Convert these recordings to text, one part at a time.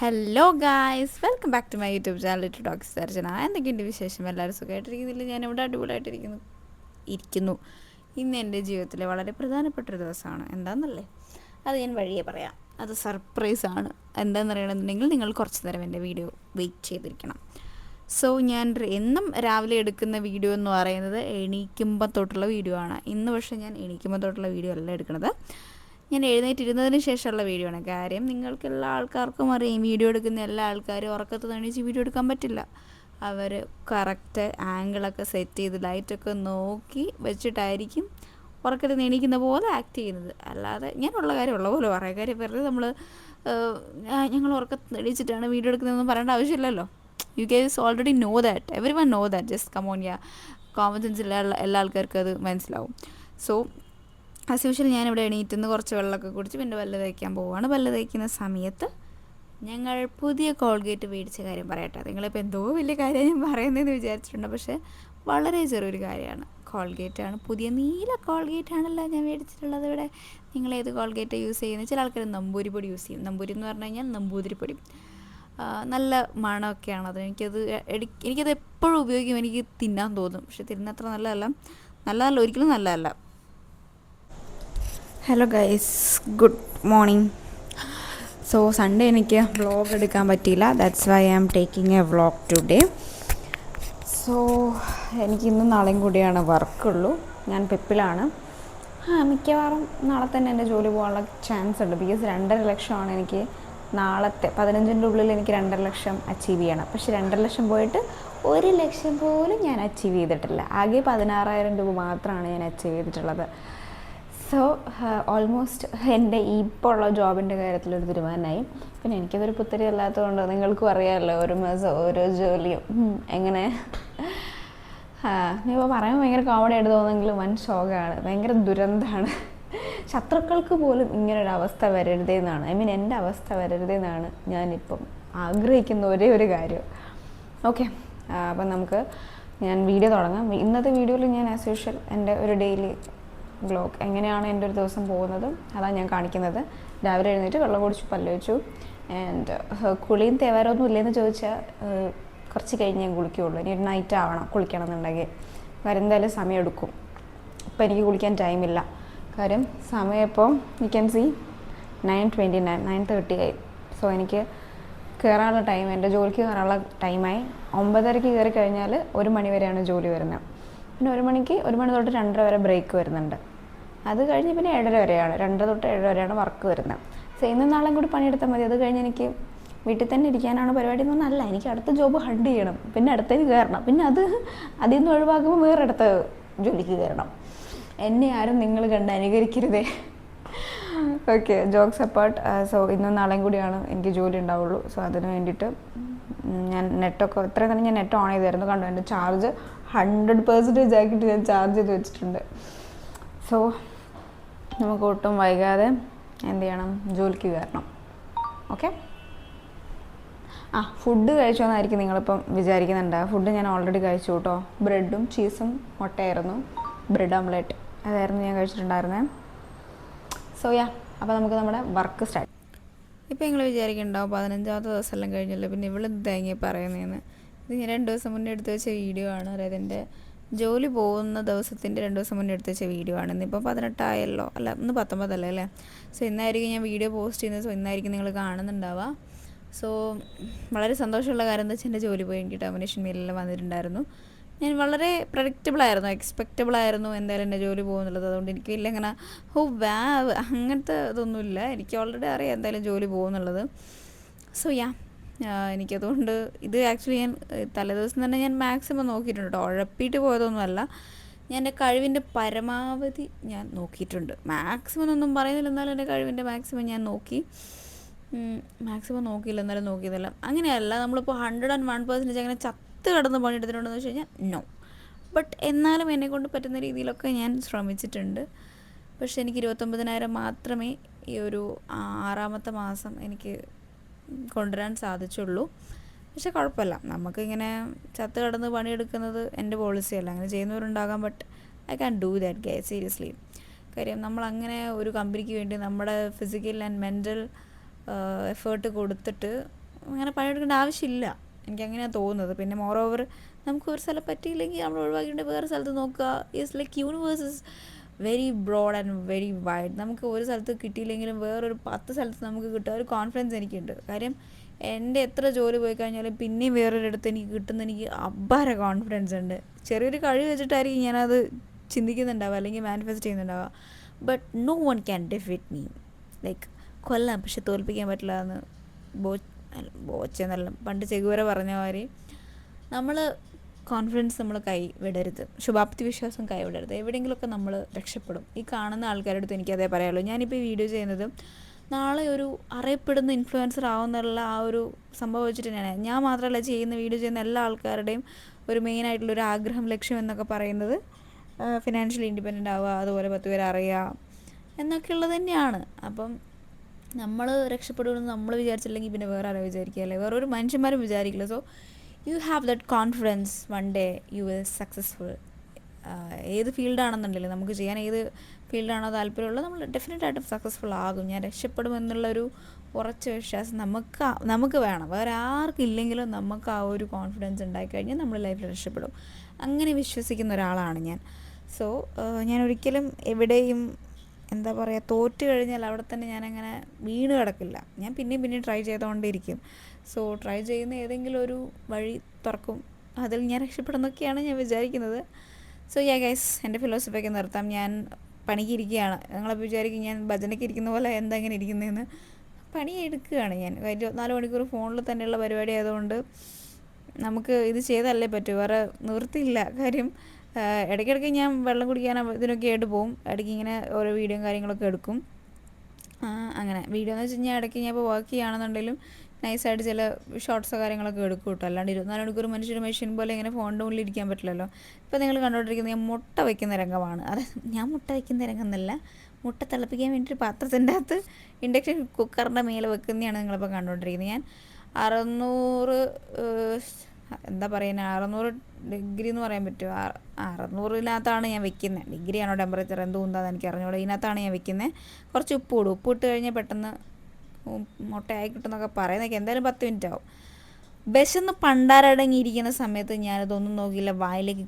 Hello guys, welcome back to my YouTube channel to talks Archana. എന്തൊക്കെയുണ്ട് വിശേഷം? എല്ലാവരും സുഖമായിട്ടിരിക്കുന്നില്ല? ഞാനിവിടെ അടിപൊളിയായിട്ടിരിക്കുന്നു. ഇന്ന് എൻ്റെ ജീവിതത്തിലെ വളരെ പ്രധാനപ്പെട്ടൊരു ദിവസമാണ്. എന്താണെന്നല്ലേ, അത് ഞാൻ വഴിയേ പറയാം. അത് സർപ്രൈസാണ്. എന്താണെന്ന് അറിയണമെന്നുണ്ടെങ്കിൽ നിങ്ങൾ കുറച്ച് നേരം എൻ്റെ വീഡിയോ വെയിറ്റ് ചെയ്തിരിക്കണം. സോ ഞാൻ എന്നും രാവിലെ എടുക്കുന്ന വീഡിയോ എന്ന് പറയുന്നത് എണീക്കുമ്പോൾ തൊട്ടുള്ള വീഡിയോ ആണ്. ഇന്ന് പക്ഷേ ഞാൻ എണീക്കുമ്പോൾ തൊട്ടുള്ള വീഡിയോ അല്ല എടുക്കുന്നത്, ഞാൻ എഴുന്നേറ്റിരുന്നതിന് ശേഷമുള്ള വീഡിയോ ആണ്. കാര്യം നിങ്ങൾക്ക് എല്ലാ ആൾക്കാർക്കും അറിയാം, വീഡിയോ എടുക്കുന്ന എല്ലാ ആൾക്കാരും ഉറക്കത്ത് എണീച്ച് വീഡിയോ എടുക്കാൻ പറ്റില്ല. അവർ കറക്റ്റ് ആംഗിളൊക്കെ സെറ്റ് ചെയ്ത് ലൈറ്റൊക്കെ നോക്കി വെച്ചിട്ടായിരിക്കും ഉറക്കത്തിൽ നിന്ന് എണീക്കുന്ന പോലെ ആക്ട് ചെയ്യുന്നത്. അല്ലാതെ ഞാനുള്ള കാര്യം ഉള്ള പോലെ പറയാം. കാര്യം വെറുതെ നമ്മൾ ഞങ്ങൾ ഉറക്കത്ത് എണീച്ചിട്ടാണ് വീഡിയോ എടുക്കുന്നതെന്ന് പറയേണ്ട ആവശ്യമില്ലല്ലോ. You guys already know that, every one know that. Just come on, common sense എല്ലാ ആൾക്കാർക്കും അത് മനസ്സിലാവും. സോ ആസ് യൂഷ്വൽ ഞാനിവിടെ എണീറ്റുനിന്ന് കുറച്ച് വെള്ളമൊക്കെ കുടിച്ച് പിന്നെ പല്ല് തേക്കാൻ പോവുകയാണ്. പല്ല് തേക്കുന്ന സമയത്ത് ഞങ്ങൾ പുതിയ കോൾഗേറ്റ് മേടിച്ച കാര്യം പറയട്ടെ. നിങ്ങളിപ്പോൾ എന്തോ വലിയ കാര്യം ഞാൻ പറയുന്നതെന്ന് വിചാരിച്ചിട്ടുണ്ട്, പക്ഷേ വളരെ ചെറിയൊരു കാര്യമാണ്. കോൾഗേറ്റാണ്, പുതിയ നീല കോൾഗേറ്റാണല്ലോ ഞാൻ മേടിച്ചിട്ടുള്ളത്. ഇവിടെ നിങ്ങൾ ഏത് കോൾഗേറ്റ് യൂസ് ചെയ്യുന്നത്? ചില ആൾക്കാർ നമ്പൂരി പൊടി യൂസ് ചെയ്യും. നമ്പൂരി എന്ന് പറഞ്ഞു കഴിഞ്ഞാൽ നമ്പൂതിരിപ്പൊടി. നല്ല മണമൊക്കെയാണ് അത്. എനിക്കത് എപ്പോഴും ഉപയോഗിക്കും, എനിക്ക് തിന്നാൻ തോന്നും. പക്ഷെ തിന്നത്ര നല്ലതല്ല, ഒരിക്കലും നല്ലതല്ല. Hello guys, good morning. So Sunday എനിക്ക് വ്ളോഗ് എടുക്കാൻ പറ്റിയില്ല. That's why I am taking a vlog today. സോ എനിക്ക് ഇന്നും നാളെയും കൂടിയാണ് വർക്കുള്ളൂ. ഞാൻ പെപ്പിലാണ്. മിക്കവാറും നാളെ തന്നെ എൻ്റെ ജോലി പോകാനുള്ള ചാൻസ് ഉണ്ട്. ബിക്കോസ് 2.5 ലക്ഷമാണ് എനിക്ക് നാളത്തെ 15ൻ്റെ ഉള്ളിൽ എനിക്ക് 2.5 ലക്ഷം അച്ചീവ് ചെയ്യണം. പക്ഷേ 2.5 ലക്ഷം പോയിട്ട് 1 ലക്ഷം പോലും ഞാൻ അച്ചീവ് ചെയ്തിട്ടില്ല. ആകെ 16,000 രൂപ മാത്രമാണ് ഞാൻ അച്ചീവ് ചെയ്തിട്ടുള്ളത്. സോ ഓൾമോസ്റ്റ് എൻ്റെ ഇപ്പോൾ ഉള്ള ജോബിൻ്റെ കാര്യത്തിലൊരു തീരുമാനമായി. പിന്നെ എനിക്കതൊരു പുത്തരി അല്ലാത്തതുകൊണ്ട് നിങ്ങൾക്കും അറിയാമല്ലോ, ഒരു മാസം ഓരോ ജോലിയും എങ്ങനെ. നീ ഇപ്പോൾ പറയുമ്പോൾ ഭയങ്കര കോമഡി ആയിട്ട് തോന്നുമെങ്കിലും വൻ ശോകമാണ്, ഭയങ്കര ദുരന്തമാണ്. ശത്രുക്കൾക്ക് പോലും ഇങ്ങനൊരവസ്ഥ വരരുതെന്നാണ്, എൻ്റെ അവസ്ഥ വരരുതെന്നാണ് ഞാനിപ്പം ആഗ്രഹിക്കുന്ന ഒരേ ഒരു കാര്യം. ഓക്കെ, അപ്പം ഞാൻ വീഡിയോ തുടങ്ങാം. ഇന്നത്തെ വീഡിയോയിൽ ഞാൻ ആസ് യൂഷ്വൽ എൻ്റെ ഒരു ഡെയിലി വ്ളോഗ് എങ്ങനെയാണ് എൻ്റെ ഒരു ദിവസം പോകുന്നത് അതാണ് ഞാൻ കാണിക്കുന്നത്. രാവിലെ എഴുന്നേറ്റ് വെള്ളം കുടിച്ചു, പല്ല് വെച്ചു. ആൻഡ് കുളിയും തേവാരമൊന്നും ഇല്ലെന്ന് ചോദിച്ചാൽ കുറച്ച് കഴിഞ്ഞ് ഞാൻ കുളിക്കുകയുള്ളൂ. ഇനി ഒരു നൈറ്റ് ആവണം കുളിക്കണം എന്നുണ്ടെങ്കിൽ. കാര്യം എന്തായാലും സമയം എടുക്കും. ഇപ്പം എനിക്ക് കുളിക്കാൻ ടൈമില്ല. കാര്യം സമയം ഇപ്പോൾ യു ക്യാൻ സി 9:30 ആയി. സോ എനിക്ക് കയറാനുള്ള ടൈം, എൻ്റെ ജോലിക്ക് കയറാനുള്ള ടൈമായി. 9:30 കയറി കഴിഞ്ഞാൽ 1 മണി വരെയാണ് ജോലി വരുന്നത്. പിന്നെ 1 മണി തൊട്ട് 2:30 വരെ ബ്രേക്ക് വരുന്നുണ്ട്. അത് കഴിഞ്ഞ് പിന്നെ 7:30 വരെയാണ്, 2 തൊട്ട് 7 വരെയാണ് വർക്ക് വരുന്നത്. സോ ഇന്നും നാളെയും കൂടി പണിയെടുത്താൽ മതി. അത് കഴിഞ്ഞ് എനിക്ക് വീട്ടിൽ തന്നെ ഇരിക്കാനാണ് പരിപാടി എന്നൊന്നല്ല, എനിക്ക് അടുത്ത ജോബ് ഹണ്ട് ചെയ്യണം, പിന്നെ അടുത്തതിന് കയറണം, പിന്നെ അതിൽ നിന്ന് ഒഴിവാക്കുമ്പോൾ വേറെ അടുത്ത ജോലിക്ക് കയറണം. എന്നെ ആരും നിങ്ങൾ കണ്ട് അനുകരിക്കരുതേ. Okay, jokes apart. സോ ഇന്നും നാളെയും കൂടിയാണ് എനിക്ക് ജോലി ഉണ്ടാവുള്ളൂ. സോ അതിന് വേണ്ടിയിട്ട് ഞാൻ നെറ്റൊക്കെ ഇത്രയും തന്നെ ഞാൻ നെറ്റ് ഓൺ ചെയ്തായിരുന്നു. കണ്ടു, എൻ്റെ ചാർജ് 100% ആക്കിയിട്ട് ഞാൻ ചാർജ് ചെയ്ത് വെച്ചിട്ടുണ്ട്. സോ നമുക്ക് ഒട്ടും വൈകാതെ എന്ത് ചെയ്യണം, ജോലിക്ക് കയറണം. ഓക്കെ, ഫുഡ് കഴിച്ചോന്നായിരിക്കും നിങ്ങളിപ്പം വിചാരിക്കുന്നുണ്ട്. ഫുഡ് ഞാൻ ഓൾറെഡി കഴിച്ചു കേട്ടോ. ബ്രെഡും ചീസും മുട്ടയായിരുന്നു, ബ്രെഡ് ഓംലെറ്റ് അതായിരുന്നു ഞാൻ കഴിച്ചിട്ടുണ്ടായിരുന്നത്. സോ അപ്പോൾ നമുക്ക് നമ്മുടെ വർക്ക് സ്റ്റാർട്ട്. ഇപ്പോൾ നിങ്ങൾ വിചാരിക്കുന്നുണ്ടാവും 15ാമത്തെ ദിവസം എല്ലാം കഴിഞ്ഞല്ലോ, പിന്നെ ഇവളെന്ത് തേങ്ങ പറയുന്നതെന്ന്. ഇത് ഞാൻ 2 ദിവസം മുന്നേ എടുത്ത് വെച്ച വീഡിയോ ആണ്. അതായത് എൻ്റെ ജോലി പോകുന്ന ദിവസത്തിൻ്റെ 2 ദിവസം മുന്നേ എടുത്ത് വെച്ച വീഡിയോ ആണ്. ഇന്നിപ്പോൾ 18 ആയല്ലോ, അല്ല ഇന്ന് 19 അല്ലേ. സോ ഇന്നായിരിക്കും ഞാൻ വീഡിയോ പോസ്റ്റ് ചെയ്യുന്നത്. സോ ഇന്നായിരിക്കും നിങ്ങൾ കാണുന്നുണ്ടാവുക. സോ വളരെ സന്തോഷമുള്ള കാര്യം എന്താ വെച്ചാൽ എൻ്റെ ജോലി പോയി എനിക്ക് ടെർമിനേഷൻ മെയിലെല്ലാം വന്നിട്ടുണ്ടായിരുന്നു. ഞാൻ വളരെ പ്രഡിക്റ്റബിളായിരുന്നു, എക്സ്പെക്റ്റബിളായിരുന്നു എന്തായാലും എൻ്റെ ജോലി പോകുന്നുള്ളത്. അതുകൊണ്ട് എനിക്ക് വലിയ അങ്ങനെ അങ്ങനത്തെ ഇതൊന്നുമില്ല. എനിക്ക് ഓൾറെഡി അറിയാം എന്തായാലും ജോലി പോകുന്നുള്ളത്. സോ എനിക്കതുകൊണ്ട് ഇത് ആക്ച്വലി ഞാൻ തലേദിവസം തന്നെ ഞാൻ മാക്സിമം നോക്കിയിട്ടുണ്ട് കേട്ടോ. ഉഴപ്പിയിട്ട് പോയതൊന്നുമല്ല, ഞാൻ എൻ്റെ കഴിവിൻ്റെ പരമാവധി ഞാൻ നോക്കിയിട്ടുണ്ട്. മാക്സിമം ഒന്നും പറയുന്നില്ല, എന്നാലും എൻ്റെ കഴിവിൻ്റെ മാക്സിമം ഞാൻ നോക്കി. മാക്സിമം നോക്കിയില്ല എന്നാലും നോക്കിയതല്ല. അങ്ങനെയല്ല, നമ്മളിപ്പോൾ 101% അങ്ങനെ ചത്ത് കിടന്ന് പണിയെടുത്തിട്ടുണ്ടെന്ന് വെച്ച് കഴിഞ്ഞാൽ നോ. ബട്ട് എന്നാലും എന്നെക്കൊണ്ട് പറ്റുന്ന രീതിയിലൊക്കെ ഞാൻ ശ്രമിച്ചിട്ടുണ്ട്. പക്ഷേ എനിക്ക് 29,000 മാത്രമേ ഈ ഒരു 6ാമത്തെ മാസം എനിക്ക് കൊണ്ടുവരാൻ സാധിച്ചുള്ളൂ. പക്ഷെ കുഴപ്പമില്ല, നമുക്കിങ്ങനെ ചത്ത് കിടന്ന് പണിയെടുക്കുന്നത് എൻ്റെ പോളിസിയല്ല. അങ്ങനെ ചെയ്യുന്നവരുണ്ടാകാം, but I can do that guys, seriously. കാര്യം നമ്മളങ്ങനെ ഒരു കമ്പനിക്ക് വേണ്ടി നമ്മുടെ ഫിസിക്കൽ ആൻഡ് മെൻ്റൽ എഫേർട്ട് കൊടുത്തിട്ട് അങ്ങനെ പണിയെടുക്കേണ്ട ആവശ്യമില്ല, എനിക്കങ്ങനെയാണ് തോന്നുന്നത്. പിന്നെ മോറോവർ നമുക്ക് ഒരു സ്ഥലം പറ്റിയില്ലെങ്കിൽ നമ്മൾ ഒഴിവാക്കിയിട്ട് വേറെ സ്ഥലത്ത് നോക്കുക. Is like universe is very broad and very wide. നമുക്ക് ഒരു സ്ഥലത്ത് കിട്ടിയില്ലെങ്കിലും വേറൊരു 10 സ്ഥലത്ത് നമുക്ക് കിട്ടുക ഒരു കോൺഫിഡൻസ് എനിക്കുണ്ട്. കാര്യം എൻ്റെ എത്ര ജോലി പോയി കഴിഞ്ഞാലും പിന്നെയും വേറൊരിടത്ത് എനിക്ക് കിട്ടുന്ന എനിക്ക് അപാര കോൺഫിഡൻസ് ഉണ്ട്. ചെറിയൊരു കഴിവ് വെച്ചിട്ടായിരിക്കും ഞാനത് ചിന്തിക്കുന്നുണ്ടാവുക അല്ലെങ്കിൽ മാനിഫെസ്റ്റ് ചെയ്യുന്നുണ്ടാവുക. But no one can defeat me. Like കൊല്ലാം പക്ഷെ തോൽപ്പിക്കാൻ പറ്റില്ല എന്ന് ബോച്ചെന്നെല്ലാം പണ്ട് ചെഗുവേര പറഞ്ഞ മാതിരി നമ്മൾ കോൺഫിഡൻസ് നമ്മൾ കൈ വിടരുത്, ശുഭാപ്തി വിശ്വാസം കൈ വിടരുത്. എവിടെയെങ്കിലുമൊക്കെ നമ്മൾ രക്ഷപ്പെടും. ഈ കാണുന്ന ആൾക്കാരുടെ അടുത്ത് എനിക്കതേ പറയാനുള്ളൂ. ഞാനിപ്പോൾ ഈ വീഡിയോ ചെയ്യുന്നത് നാളെ ഒരു അറിയപ്പെടുന്ന ഇൻഫ്ലുവൻസർ ആവുന്നുള്ള ആ ഒരു സംഭവം വെച്ചിട്ട് തന്നെയാണ്. ഞാൻ മാത്രമല്ല ചെയ്യുന്ന വീഡിയോ ചെയ്യുന്ന എല്ലാ ആൾക്കാരുടെയും ഒരു മെയിനായിട്ടുള്ളൊരു ആഗ്രഹം, ലക്ഷ്യം എന്നൊക്കെ പറയുന്നത് ഫിനാൻഷ്യലി ഇൻഡിപെൻഡൻ്റ് ആവുക, അതുപോലെ 10 പേരെ അറിയുക എന്നൊക്കെയുള്ളത് തന്നെയാണ്. അപ്പം നമ്മൾ രക്ഷപ്പെടുമെന്ന് നമ്മൾ വിചാരിച്ചില്ലെങ്കിൽ പിന്നെ വേറെ ആരോ വിചാരിക്കുക, അല്ലേ വേറൊരു മനുഷ്യന്മാരും വിചാരിക്കില്ല. So you have that confidence, one day you will successful. ഏത് ഫീൽഡാണെന്നുണ്ടെങ്കിലും നമുക്ക് ചെയ്യാൻ ഏത് ഫീൽഡാണോ താല്പര്യമുള്ളത് നമ്മൾ ഡെഫിനറ്റായിട്ടും സക്സസ്ഫുൾ ആകും. ഞാൻ രക്ഷപ്പെടുമെന്നുള്ളൊരു ഉറച്ച വിശ്വാസം നമുക്ക് വേണം. വേറെ ആർക്കും ഇല്ലെങ്കിലും നമുക്ക് ആ ഒരു കോൺഫിഡൻസ് ഉണ്ടായിക്കഴിഞ്ഞാൽ നമ്മൾ ലൈഫിൽ രക്ഷപ്പെടും. അങ്ങനെ വിശ്വസിക്കുന്ന ഒരാളാണ് ഞാൻ. സോ ഞാൻ ഒരിക്കലും എവിടെയും എന്താ പറയുക തോറ്റ് കഴിഞ്ഞാൽ അവിടെ തന്നെ ഞാനങ്ങനെ വീണ് കിടക്കില്ല. ഞാൻ പിന്നെയും ട്രൈ ചെയ്തുകൊണ്ടിരിക്കും. സോ ട്രൈ ചെയ്യുന്ന ഏതെങ്കിലും ഒരു വഴി തുറക്കും, അതിൽ ഞാൻ രക്ഷപ്പെടുന്നൊക്കെയാണ് ഞാൻ വിചാരിക്കുന്നത്. സോ യാ ഗൈസ്, എൻ്റെ ഫിലോസഫിയൊക്കെ നിർത്താം. ഞാൻ പണിക്ക് ഇരിക്കുകയാണ്. നിങ്ങളപ്പോൾ വിചാരിക്കും ഞാൻ ഭജനയ്ക്ക് ഇരിക്കുന്ന പോലെ എന്താ ഇങ്ങനെ ഇരിക്കുന്നതെന്ന്. പണിയെടുക്കുകയാണ് ഞാൻ. 24 മണിക്കൂർ ഫോണിൽ തന്നെയുള്ള പരിപാടി ആയതുകൊണ്ട് നമുക്ക് ഇത് ചെയ്തല്ലേ പറ്റൂ, വേറെ നിവൃത്തിയില്ല. കാര്യം ഇടയ്ക്കിടയ്ക്ക് ഞാൻ വെള്ളം കുടിക്കാൻ ഇതിനൊക്കെ ആയിട്ട് പോകും. ഇടയ്ക്ക് ഇങ്ങനെ ഓരോ വീഡിയോയും കാര്യങ്ങളൊക്കെ എടുക്കും. അങ്ങനെ വീഡിയോ എന്ന് വെച്ച് കഴിഞ്ഞാൽ ഇടയ്ക്ക് ഞാൻ ഇപ്പോൾ വർക്ക് ചെയ്യുകയാണെന്നുണ്ടെങ്കിലും നൈസായിട്ട് ചില ഷോർട്ട്സോ കാര്യങ്ങളൊക്കെ എടുക്കും കേട്ടോ. അല്ലാണ്ട് 24 മണിക്കൂർ മനുഷ്യർ മെഷീൻ പോലെ ഇങ്ങനെ ഫോണിൻ്റെ ഉള്ളിൽ ഇരിക്കാൻ പറ്റില്ലല്ലോ. ഇപ്പോൾ നിങ്ങൾ കണ്ടുകൊണ്ടിരിക്കുന്നത് ഞാൻ മുട്ട വയ്ക്കുന്ന രംഗമാണ്. അത് ഞാൻ മുട്ട വയ്ക്കുന്ന രംഗം എന്നല്ല, മുട്ട തിളപ്പിക്കാൻ വേണ്ടിയിട്ട് പാത്രത്തിൻ്റെ അകത്ത് ഇൻഡക്ഷൻ കുക്കറിൻ്റെ മേലെ വെക്കുന്നതാണ് നിങ്ങളിപ്പോൾ കണ്ടുകൊണ്ടിരിക്കുന്നത്. ഞാൻ 600 എന്താ പറയുന്നത് 600 ഡിഗ്രി എന്ന് പറയാൻ പറ്റുമോ, 600-നകത്താണ് ഞാൻ വെക്കുന്നത്. ഡിഗ്രിയാണോ ടെമ്പറേച്ചർ എന്തോ എന്താണെന്ന് എനിക്ക് അറിഞ്ഞൂടെ. ഇതിനകത്താണ് ഞാൻ വെക്കുന്നത്. കുറച്ച് ഉപ്പ് ഇടും. ഉപ്പ് ഇട്ട് കഴിഞ്ഞാൽ പെട്ടെന്ന് മുട്ടയായി കിട്ടുമെന്നൊക്കെ പറയുന്നതൊക്കെ. എന്തായാലും 10 മിനിറ്റ് ആവും. വിശന്ന് പണ്ടാരടങ്ങിയിരിക്കുന്ന സമയത്ത് ഞാനതൊന്നും നോക്കിയില്ല, വായിലേക്ക്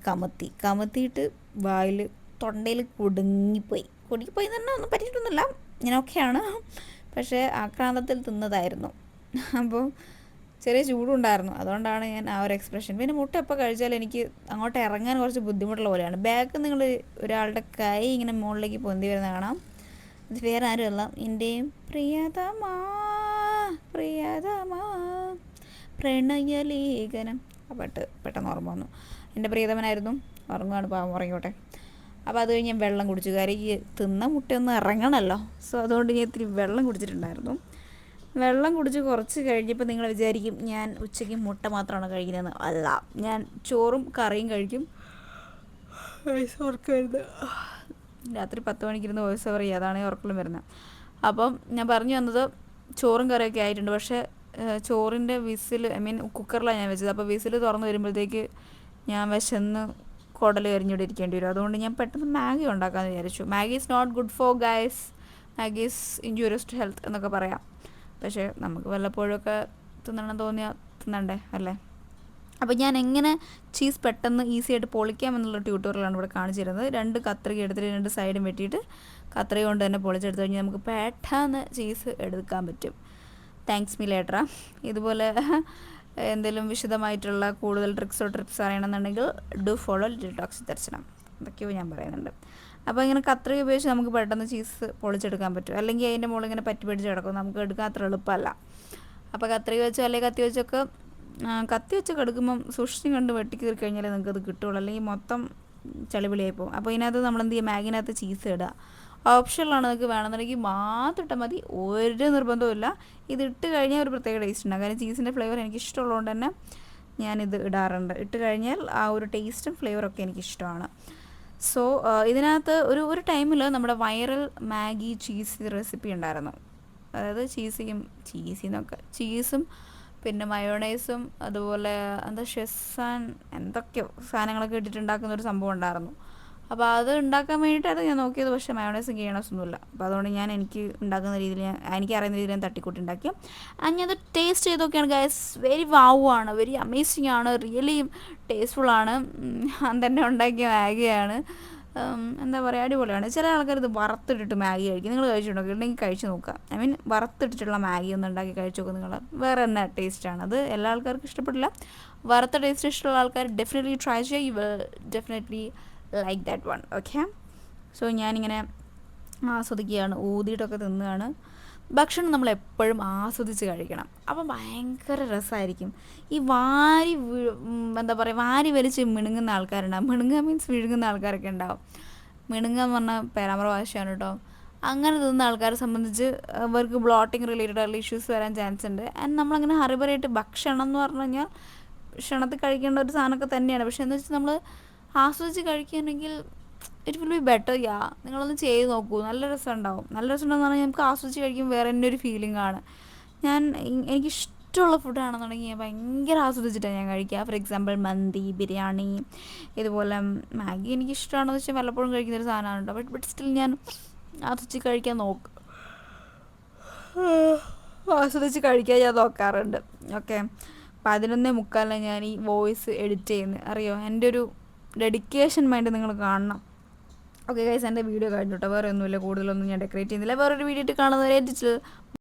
കമത്തിയിട്ട് വായിൽ തൊണ്ടയിൽ കുടുങ്ങിപ്പോയി എന്ന് പറഞ്ഞാൽ ഒന്നും പറ്റിയിട്ടൊന്നുമില്ല, ഞാൻ ഓക്കെയാണ്. പക്ഷേ ആക്രാന്തത്തിൽ തിന്നതായിരുന്നു. അപ്പോൾ ചെറിയ ചൂടുണ്ടായിരുന്നു, അതുകൊണ്ടാണ് ഞാൻ ആ ഒരു എക്സ്പ്രഷൻ. പിന്നെ മുട്ട എപ്പോൾ കഴിച്ചാലും എനിക്ക് അങ്ങോട്ട് ഇറങ്ങാൻ കുറച്ച് ബുദ്ധിമുട്ടുള്ള പോലെയാണ്. ബാക്ക് നിങ്ങൾ ഒരാളുടെ കൈ ഇങ്ങനെ മുകളിലേക്ക് പൊന്തി വരുന്ന കാണാം. ഇത് വേറെ ആരുമല്ല, എൻ്റെയും പ്രിയതമാ പ്രണയലേഖനം ആ പാട്ട് പെട്ടെന്ന് ഓർമ്മ വന്നു. എൻ്റെ പ്രിയതമനായിരുന്നു. ഉറങ്ങുകയാണ്, പാവം, ഉറങ്ങിക്കോട്ടെ. അപ്പോൾ അത് കഴിഞ്ഞ് ഞാൻ വെള്ളം കുടിച്ചു. കാര്യം ഈ തിന്ന മുട്ടയൊന്നും ഇറങ്ങണമല്ലോ. സോ അതുകൊണ്ട് ഞാൻ ഇത്തിരി വെള്ളം കുടിച്ചിട്ടുണ്ടായിരുന്നു. വെള്ളം കുടിച്ച് കുറച്ച് കഴിഞ്ഞപ്പോൾ നിങ്ങൾ വിചാരിക്കും ഞാൻ ഉച്ചയ്ക്ക് മുട്ട മാത്രമാണ് കഴിക്കുന്നതെന്ന്. അല്ല, ഞാൻ ചോറും കറിയും കഴിക്കും. ഉറക്കമായിരുന്നു, രാത്രി 10 മണിക്കിരുന്ന് വോയിസ് ഓവർ ചെയ്യുക, അതാണ് ഉറക്കം വരുന്നത്. അപ്പം ഞാൻ പറഞ്ഞു വന്നത് ചോറും കറിയൊക്കെ ആയിട്ടുണ്ട്. പക്ഷേ ചോറിൻ്റെ വിസിൽ കുക്കറിലാണ് ഞാൻ വെച്ചത്. അപ്പോൾ വിസിൽ തുറന്ന് വരുമ്പോഴത്തേക്ക് ഞാൻ വിശന്ന് കുടൽ കരിഞ്ഞിട്ട് ഇരിക്കേണ്ടി വരും. അതുകൊണ്ട് ഞാൻ പെട്ടെന്ന് മാഗി ഉണ്ടാക്കാമെന്ന് വിചാരിച്ചു. Maggi is not good for guys, Maggi is injurious to health എന്നൊക്കെ പറയാം. പക്ഷേ നമുക്ക് വല്ലപ്പോഴൊക്കെ തിന്നണം തോന്നിയാൽ തിന്നണ്ടേ അല്ലേ. അപ്പോൾ ഞാൻ എങ്ങനെ ചീസ് പെട്ടെന്ന് ഈസി ആയിട്ട് പൊളിക്കാം എന്നുള്ള ട്യൂട്ടോറിയലാണ് ഇവിടെ കാണിച്ചു തരുന്നത്. 2 കത്രിക എടുത്തിട്ട് 2 സൈഡും വെട്ടിയിട്ട് കത്രിക കൊണ്ട് തന്നെ പൊളിച്ചെടുത്ത് കഴിഞ്ഞാൽ നമുക്ക് പെട്ടെന്ന് ചീസ് എടുക്കാൻ പറ്റും. Thanks me later. ഇതുപോലെ എന്തെങ്കിലും വിശദമായിട്ടുള്ള കൂടുതൽ ടിപ്സ് അറിയണമെന്നുണ്ടെങ്കിൽ ഡു ഫോളോ ലിറ്റിൽ ടോക്സ് ദർശനം, അതൊക്കെയോ ഞാൻ പറയുന്നുണ്ട്. അപ്പോൾ ഇങ്ങനെ കത്രിക ഉപയോഗിച്ച് നമുക്ക് പെട്ടെന്ന് ചീസ് പൊളിച്ചെടുക്കാൻ പറ്റും. അല്ലെങ്കിൽ അതിൻ്റെ മുകളിൽ ഇങ്ങനെ പറ്റി പിടിച്ച് കിടക്കും, നമുക്ക് എടുക്കാൻ അത്ര എളുപ്പമല്ല. അപ്പോൾ കത്രിക വെച്ചോ അല്ലെങ്കിൽ കത്തി വെച്ചൊക്കെ കത്തി വെച്ചൊക്കെ എടുക്കുമ്പം സൂക്ഷിച്ചും കണ്ട് വെട്ടി കീറി കഴിഞ്ഞാൽ നിങ്ങൾക്കത് കിട്ടുള്ളൂ, അല്ലെങ്കിൽ മൊത്തം ചളിപിളിയായി പോകും. അപ്പോൾ ഇതിനകത്ത് നമ്മളെന്ത് ചെയ്യുക, മാഗിനകത്ത് ചീസ് ഇടുക. ഓപ്ഷനിലാണ്, നിങ്ങൾക്ക് വേണമെന്നുണ്ടെങ്കിൽ മാത്രം ഇട്ടാൽ മതി, ഒരു നിർബന്ധവുമില്ല. ഇതിട്ട് കഴിഞ്ഞാൽ ഒരു പ്രത്യേക ടേസ്റ്റ് ഉണ്ടാകും. കാരണം ചീസിൻ്റെ ഫ്ലേവർ എനിക്ക് ഇഷ്ടമുള്ളതുകൊണ്ട് തന്നെ ഞാനിത് ഇടാറുണ്ട്. ഇട്ട് കഴിഞ്ഞാൽ ആ ഒരു ടേസ്റ്റും ഫ്ലേവറൊക്കെ എനിക്കിഷ്ടമാണ്. സോ ഇതിനകത്ത് ഒരു ടൈമിൽ നമ്മുടെ വൈറൽ മാഗി ചീസ് റെസിപ്പി ഉണ്ടായിരുന്നു. അതായത് ചീസും പിന്നെ മയോണൈസും അതുപോലെ എന്താ ഷെസ്സാൻ എന്തൊക്കെയോ സാധനങ്ങളൊക്കെ ഇട്ടിട്ടുണ്ടാക്കുന്ന ഒരു സംഭവം ഉണ്ടായിരുന്നു. അപ്പോൾ അത് ഉണ്ടാക്കാൻ വേണ്ടിയിട്ടാണ് ഞാൻ നോക്കിയത്. പക്ഷേ മയോണൈസും ഗീണസൊന്നുമില്ല. അപ്പോൾ അതുകൊണ്ട് എനിക്ക് ഉണ്ടാക്കുന്ന രീതിയിൽ എനിക്ക് അറിയുന്ന രീതിയിൽ ഞാൻ തട്ടിക്കൂട്ടി ഉണ്ടാക്കി. ഞാനത് ടേസ്റ്റ് ചെയ്ത് നോക്കിയാണ് ഗൈസ്. വെരി വാവാണ്, വെരി അമേസിങ് ആണ്, റിയലി ടേസ്റ്റ്ഫുള്ളാണ്. തന്നെ ഉണ്ടാക്കിയ മാഗിയാണ്. എന്താ പറയുക, അടിപൊളിയാണ്. ചില ആൾക്കാർ ഇത് വറുത്തിട്ടിട്ട് മാഗി കഴിക്കും. നിങ്ങൾ കഴിച്ചിട്ടുണ്ടോ? ഉണ്ടെങ്കിൽ കഴിച്ച് നോക്കുക. വറുത്തിട്ടിട്ടുള്ള മാഗി ഒന്ന് ഉണ്ടാക്കി കഴിച്ച് നോക്കുക നിങ്ങൾ. വേറെ തന്നെ ടേസ്റ്റാണ്. അത് എല്ലാ ആൾക്കാർക്കും ഇഷ്ടപ്പെട്ടില്ല. വറുത്ത ടേസ്റ്റ് ഇഷ്ടമുള്ള ആൾക്കാർ ഡെഫിനറ്റ്ലി ട്രൈ ചെയ്യുക. You will definitely like that one. Okay. So ഞാനിങ്ങനെ ആസ്വദിക്കുകയാണ്, ഊതിയിട്ടൊക്കെ തിന്നുകയാണ്. ഭക്ഷണം നമ്മൾ എപ്പോഴും ആസ്വദിച്ച് കഴിക്കണം. അപ്പം ഭയങ്കര രസമായിരിക്കും. ഈ എന്താ പറയുക, വാരി വലിച്ച് മിണുങ്ങുന്ന ആൾക്കാരുണ്ടാവും. മിണുങ്ങുക മീൻസ് വിഴുങ്ങുന്ന ആൾക്കാരൊക്കെ ഉണ്ടാവും. മിണുങ്ങുക എന്ന് പറഞ്ഞാൽ പേരാമ്പ്ര ഭാഷയാണ് കേട്ടോ. അങ്ങനെ തിന്നുന്ന ആൾക്കാരെ സംബന്ധിച്ച് അവർക്ക് ബ്ലോട്ടിങ് റിലേറ്റഡ് ആയിട്ടുള്ള ഇഷ്യൂസ് വരാൻ ചാൻസ് ഉണ്ട്. ആൻഡ് നമ്മളങ്ങനെ ഹറിബറിയായിട്ട് ഭക്ഷണം എന്ന് പറഞ്ഞു കഴിഞ്ഞാൽ ക്ഷണത്തിൽ കഴിക്കേണ്ട ഒരു സാധനമൊക്കെ തന്നെയാണ്. പക്ഷേ എന്ന് വെച്ചാൽ നമ്മൾ ആസ്വദിച്ച് കഴിക്കുകയാണെങ്കിൽ ഇറ്റ് വിൽ ബി ബെറ്റർ. നിങ്ങളൊന്ന് ചെയ്ത് നോക്കൂ, നല്ല രസം ഉണ്ടാവും. നല്ല രസം ഉണ്ടെന്ന് പറഞ്ഞാൽ നമുക്ക് ആസ്വദിച്ച് കഴിക്കുമ്പോൾ വേറെ തന്നെ ഒരു ഫീലിംഗ് ആണ്. എനിക്കിഷ്ടമുള്ള ഫുഡാണെന്നുണ്ടെങ്കിൽ ഞാൻ ഭയങ്കര ആസ്വദിച്ചിട്ടാണ് ഞാൻ കഴിക്കുക. ഫോർ എക്സാമ്പിൾ മന്തി, ബിരിയാണി, ഇതുപോലെ മാഗി എനിക്കിഷ്ടമാണെന്ന് വെച്ചാൽ വല്ലപ്പോഴും കഴിക്കുന്നൊരു സാധനമാണ് കേട്ടോ. ബട്ട് സ്റ്റിൽ ഞാൻ ആസ്വദിച്ച് കഴിക്കാൻ നോക്കും, ആസ്വദിച്ച് കഴിക്കാൻ ഞാൻ നോക്കാറുണ്ട്. ഓക്കെ. 11:45 ഞാൻ ഈ വോയിസ് എഡിറ്റ് ചെയ്യുന്നത്, അറിയോ? എൻ്റെ ഒരു ഡെഡിക്കേഷൻ മൈൻഡ് നിങ്ങൾ കാണണം. ഓക്കെ ഗൈസ്, എൻ്റെ വീഡിയോ കഴിഞ്ഞു കേട്ടോ. വേറെ ഒന്നുമില്ല, കൂടുതലൊന്നും ഞാൻ ഡെക്കറേറ്റ് ചെയ്യുന്നില്ല. വേറൊരു വീഡിയോ ഇട്ട് കാണുന്നവരെ ഡിജിറ്റൽ